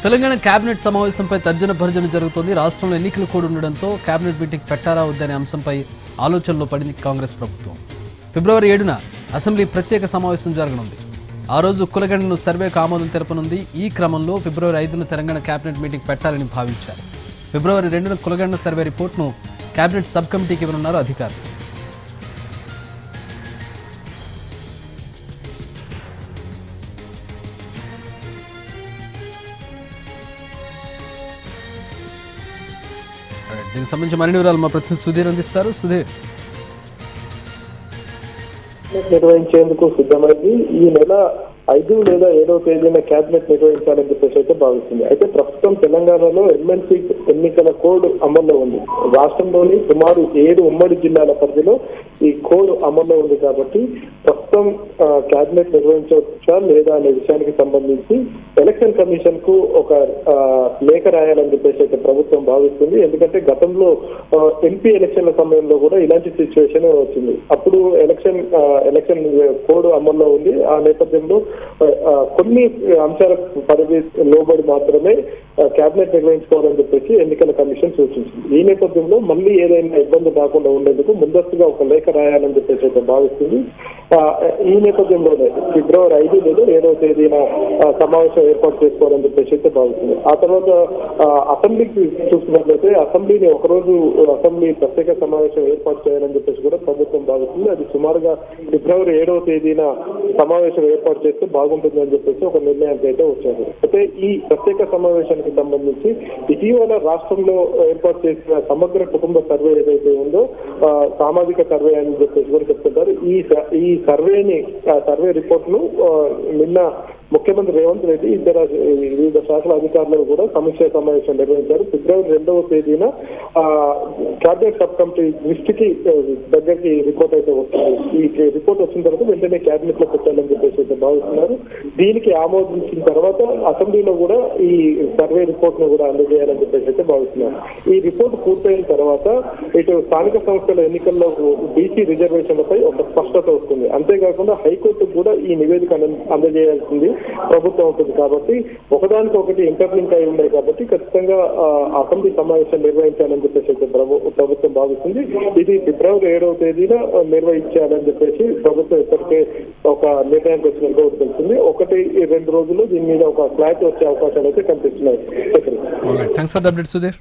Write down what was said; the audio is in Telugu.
తెలంగాణ కేబినెట్ సమావేశంపై తర్జన భర్జన జరుగుతోంది. రాష్ట్రంలో ఎన్నికల కోడ్ ఉండడంతో కేబినెట్ మీటింగ్ పెట్టాలా వద్దనే అంశంపై ఆలోచనలో పడింది కాంగ్రెస్ ప్రభుత్వం. ఫిబ్రవరి 7న అసెంబ్లీ ప్రత్యేక సమావేశం జరగనుంది. ఆ రోజు కులగణను సర్వేకు ఆమోదం తెలపనుంది. ఈ క్రమంలో ఫిబ్రవరి 5న తెలంగాణ కేబినెట్ మీటింగ్ పెట్టాలని భావించారు. ఫిబ్రవరి 2న కులగణన సర్వే రిపోర్ట్ను కేబినెట్ సబ్ కమిటీకి ఇవ్వనున్నారు అధికారులు. దీనికి సంబంధించి మరిన్ని వివరాలు మా ప్రతినిధి సుధీర్ అందిస్తారు. సుధీర్, నిర్వహించేందుకు సిద్ధమైంది. ఈ నెల 5 లేదా 7వ తేదీన కేబినెట్ నిర్వహించాలని చెప్పేసి అయితే భావిస్తుంది. అయితే ప్రస్తుతం తెలంగాణలో ఎమ్మెల్సీ ఎన్నికల కోడ్ అమల్లో ఉంది. రాష్ట్రంలోని సుమారు 7 ఉమ్మడి జిల్లాల పరిధిలో ఈ కోడ్ అమల్లో ఉంది కాబట్టి ప్రస్తుతం కేబినెట్ నిర్వహించవచ్చా లేదా అనే విషయానికి సంబంధించి ఎలక్షన్ కమిషన్ కు ఒక లేఖ రాయాలని చెప్పేసి అయితే ప్రభుత్వం భావిస్తుంది. ఎందుకంటే గతంలో ఎంపీ ఎలక్షన్ల సమయంలో కూడా ఇలాంటి సిచ్యువేషన్ వచ్చింది. అప్పుడు ఎలక్షన్ కోడ్ అమల్లో ఉంది. ఆ నేపథ్యంలో కొన్ని అంశాల పరిధి లోబడి మాత్రమే కేబినెట్ నిర్వహించుకోవాలని చెప్పేసి ఎన్నికల కమిషన్ సూచించింది. ఈ నేపథ్యంలో మళ్ళీ ఏదైనా ఇబ్బంది కాకుండా ఉండేందుకు ముందస్తుగా ఒక లేఖ రాయాలని చెప్పేసి అయితే భావిస్తుంది. ఈ నేపథ్యంలోనే ఫిబ్రవరి 5 లేదా 7వ తేదీన సమావేశం ఏర్పాటు చేసుకోవాలని చెప్పేసి అయితే భావిస్తుంది. ఆ తర్వాత అసెంబ్లీకి చూసుకున్నట్లయితే అసెంబ్లీని ఒకరోజు అసెంబ్లీ ప్రత్యేక సమావేశం ఏర్పాటు చేయాలని చెప్పేసి కూడా ప్రభుత్వం భావిస్తుంది. అది సుమారుగా ఫిబ్రవరి 7వ తేదీన సమావేశం ఏర్పాటు చేస్తే బాగుంటుంది అని చెప్పేసి ఒక నిర్ణయానికి అయితే వచ్చారు. అయితే ఈ ప్రత్యేక సమావేశానికి సంబంధించి ఇటీవల రాష్ట్రంలో ఏర్పాటు చేసిన సమగ్ర కుటుంబ సర్వే ఏదైతే ఉందో సామాజిక సర్వే అని చెప్పేసి కూడా చెప్తుంటారు. ఈ సర్వే రిపోర్ట్ ను నిన్న ముఖ్యమంత్రి రేవంత్ రెడ్డి వివిధ శాఖల అధికారులు కూడా సమీక్ష సమావేశం నిర్వహించారు. ఫిబ్రవరి 2వ తేదీన కేబినెట్ సబ్ కమిటీ దృష్టికి దగ్గరికి రిపోర్ట్ అయితే వస్తుంది. ఈ రిపోర్ట్ వచ్చిన తర్వాత వెంటనే కేబినెట్ లో పెట్టాలని చెప్పేసి అయితే భావిస్తున్నారు. దీనికి ఆమోదించిన తర్వాత అసెంబ్లీలో కూడా ఈ సర్వే రిపోర్ట్ ను కూడా అందజేయాలని చెప్పేసి అయితే భావిస్తున్నారు. ఈ రిపోర్ట్ పూర్తయిన తర్వాత ఇటు స్థానిక సంస్థల ఎన్నికల్లో బీసీ రిజర్వేషన్లపై ఒక స్పష్టత వస్తుంది. అంతేకాకుండా హైకోర్టుకు కూడా ఈ నివేదిక అందజేయాల్సింది ప్రభుత్వం ఉంటుంది. కాబట్టి ఒకదానికొకటి ఇంటర్లింక్ అయి ఉన్నాయి కాబట్టి ఖచ్చితంగా అసెంబ్లీ సమావేశం నిర్వహించాలని చెప్పేసి అయితే ప్రభుత్వం భావిస్తుంది. ఇది ఫిబ్రవరి 7వ తేదీన నిర్వహించాలని చెప్పేసి ప్రభుత్వం ఇప్పటికే ఒక నిర్ణయానికి వచ్చినట్టు తెలుస్తుంది. 1-2 రోజుల్లో దీని మీద ఒక క్లారిటీ వచ్చే అవకాశాలు అయితే కనిపిస్తున్నాయి. Thanks for the update Sudheer.